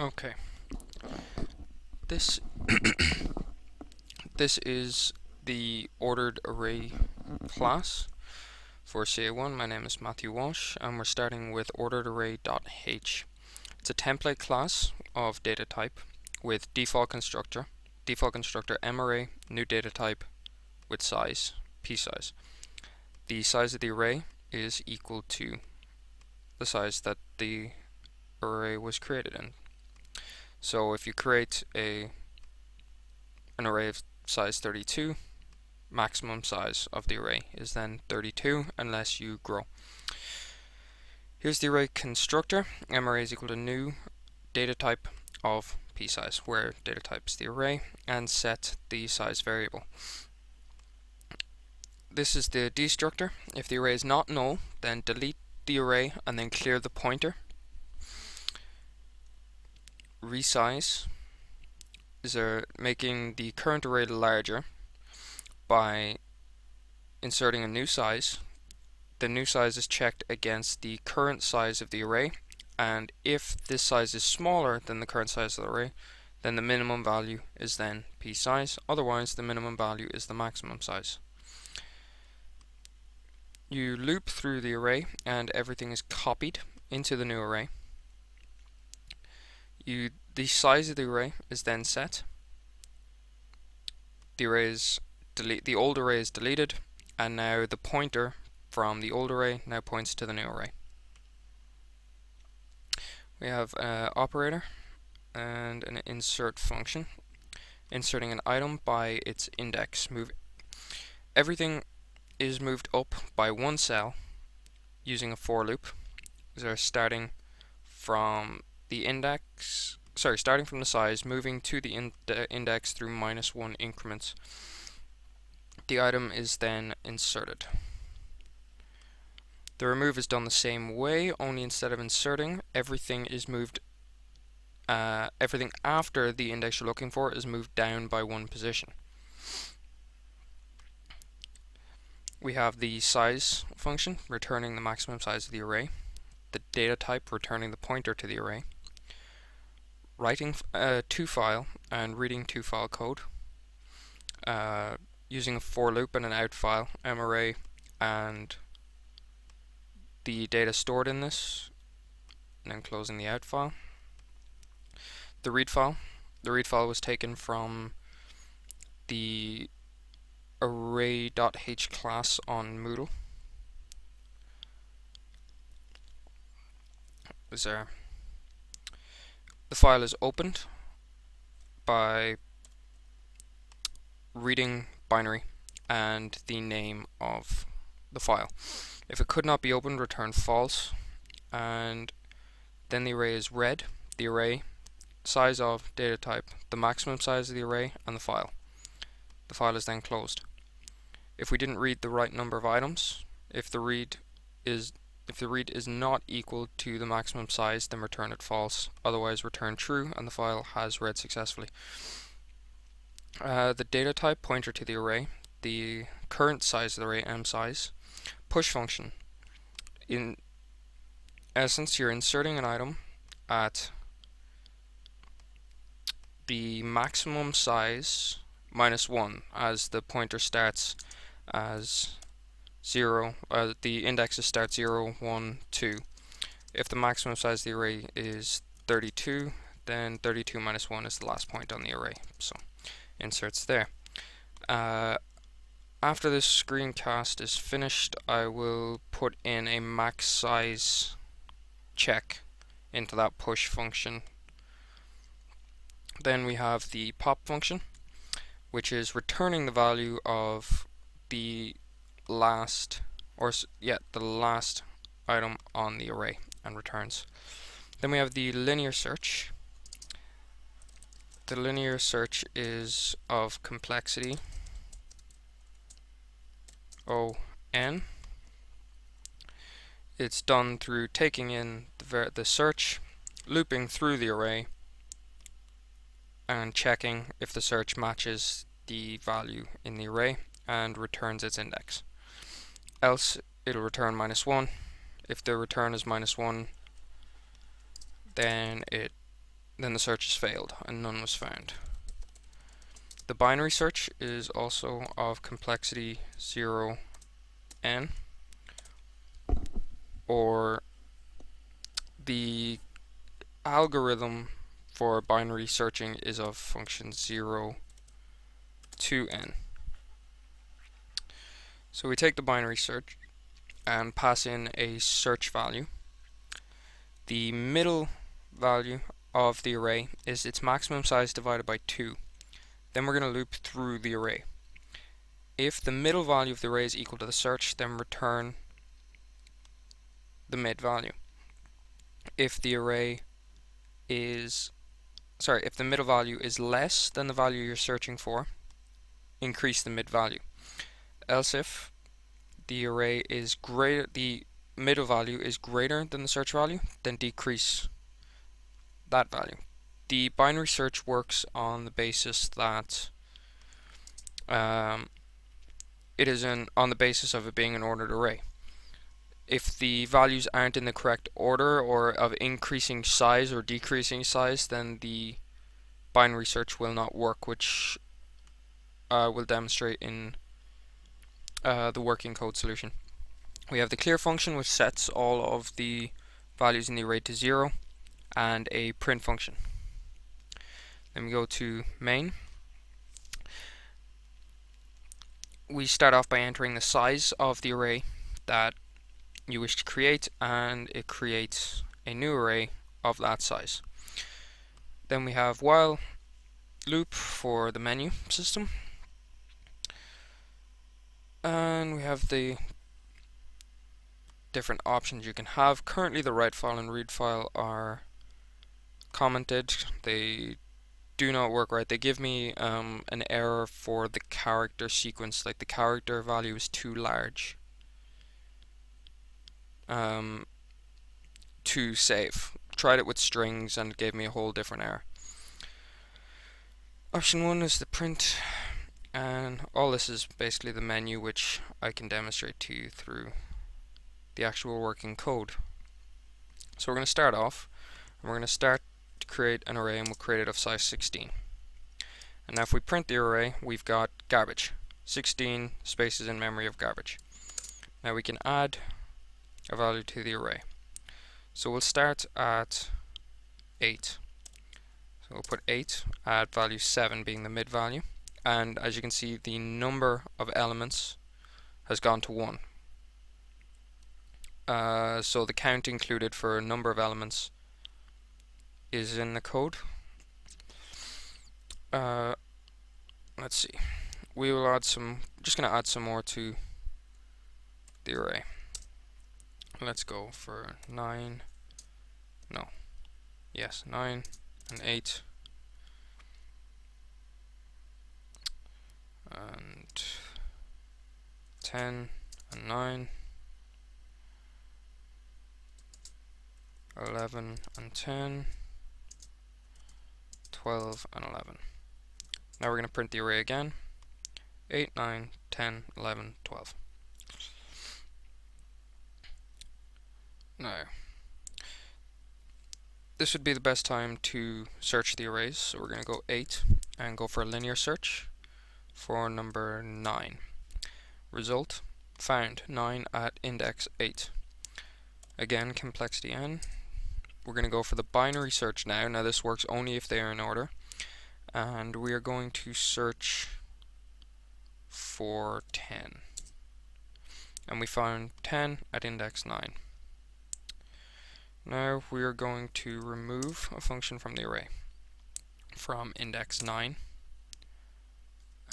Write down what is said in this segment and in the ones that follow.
Okay, this this is the ordered array class for ca1. My name is Matthew Walsh, and we're starting with orderedArray.h. It's a template class of data type with default constructor marray, new data type with size, p size. The size of the array is equal to the size that the array was created in. So if you create an array of size 32, maximum size of the array is then 32 unless you grow. Here's the array constructor. Marray is equal to new data type of p size, where data type is the array, and set the size variable. This is the destructor. If the array is not null, then delete the array and then clear the pointer. Resize is making the current array larger by inserting a new size. The new size is checked against the current size of the array, and if this size is smaller than the current size of the array, then the minimum value is then p size, otherwise the minimum value is the maximum size. You loop through the array and everything is copied into the new array. The size of the array is then set. The old array is deleted, and now the pointer from the old array now points to the new array. We have an operator and an insert function, inserting an item by its index. Everything is moved up by one cell using a for loop. So starting from the size, moving to the index through -1 increments. The item is then inserted. The remove is done the same way, only instead of inserting, everything is moved. Everything after the index you're looking for is moved down by one position. We have the size function returning the maximum size of the array, the data type returning the pointer to the array, writing to file and reading to file code, using a for loop and an out file, marray, and the data stored in this, and then closing the out file. The read file was taken from the array.h class on Moodle. The file is opened by reading binary and the name of the file. If it could not be opened, return false, and then the array is read, the array, size of, data type, the maximum size of the array, and the file. The file is then closed. If we didn't read the right number of items, if the read is not equal to the maximum size, then return it false, otherwise return true and the file has read successfully. The data type pointer to the array, the current size of the array, m size. Push function. In essence, you're inserting an item at the maximum size -1 as the pointer starts as 0, the indexes start 0, 1, 2. If the maximum size of the array is 32, then 32 minus 1 is the last point on the array, so inserts there. After this screencast is finished, I will put in a max size check into that push function. Then we have the pop function, which is returning the value of the last item on the array and returns. Then we have the linear search. The linear search is of complexity O(n). It's done through taking in the search, looping through the array, and checking if the search matches the value in the array and returns its index. Else it'll return -1. If the return is -1, then then the search has failed and none was found. The binary search is also of complexity 0n, or the algorithm for binary searching is of function 0 to n. So we take the binary search and pass in a search value. The middle value of the array is its maximum size divided by 2. Then we're going to loop through the array. If the middle value of the array is equal to the search, then return the mid value. If the middle value is less than the value you're searching for, increase the mid value. Else if the middle value is greater than the search value, then decrease that value. The binary search works on the basis that it is on the basis of it being an ordered array. If the values aren't in the correct order or of increasing size or decreasing size, then the binary search will not work, which we'll demonstrate in the working code solution. We have the clear function, which sets all of the values in the array to 0, and a print function. Then we go to main. We start off by entering the size of the array that you wish to create, and it creates a new array of that size. Then we have while loop for the menu system, and we have the different options you can have. Currently the write file and read file are commented. They do not work right. They give me an error for the character sequence, like the character value is too large to save. Tried it with strings and it gave me a whole different error. Option 1 is the print, and all this is basically the menu, which I can demonstrate to you through the actual working code. So we're going to start off, and we're going to start to create an array, and we'll create it of size 16. And now if we print the array, we've got garbage, 16 spaces in memory of garbage. Now we can add a value to the array. So we'll start at 8. So we'll put 8, add value 7 being the mid value, and as you can see, the number of elements has gone to 1. So the count included for a number of elements is in the code. Let's see. We will add just going to add some more to the array. Let's go for 9 and 8 and 10 and 9, 11 and 10, 12 and 11. Now we're going to print the array again. 8, 9, 10, 11, 12. Now, this would be the best time to search the arrays, so we're going to go 8 and go for a linear search for number 9. Result, found 9 at index 8. Again, complexity n. We're going to go for the binary search now. Now this works only if they are in order. And we are going to search for 10. And we found 10 at index 9. Now we are going to remove a function from the array from index 9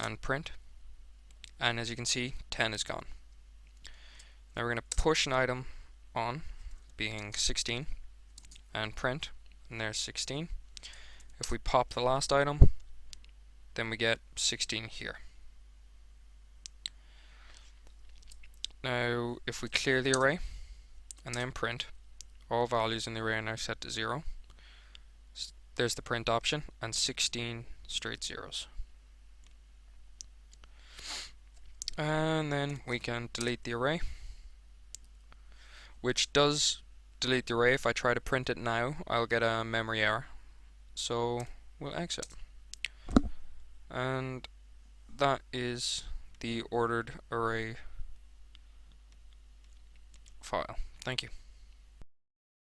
and print. And as you can see, 10 is gone. Now we're going to push an item on, being 16, and print, and there's 16. If we pop the last item, then we get 16 here. Now if we clear the array and then print, all values in the array are now set to 0. There's the print option, and 16 straight zeros. And then we can delete the array, which does delete the array. If I try to print it now, I'll get a memory error so we'll exit. And that is the ordered array file. Thank you.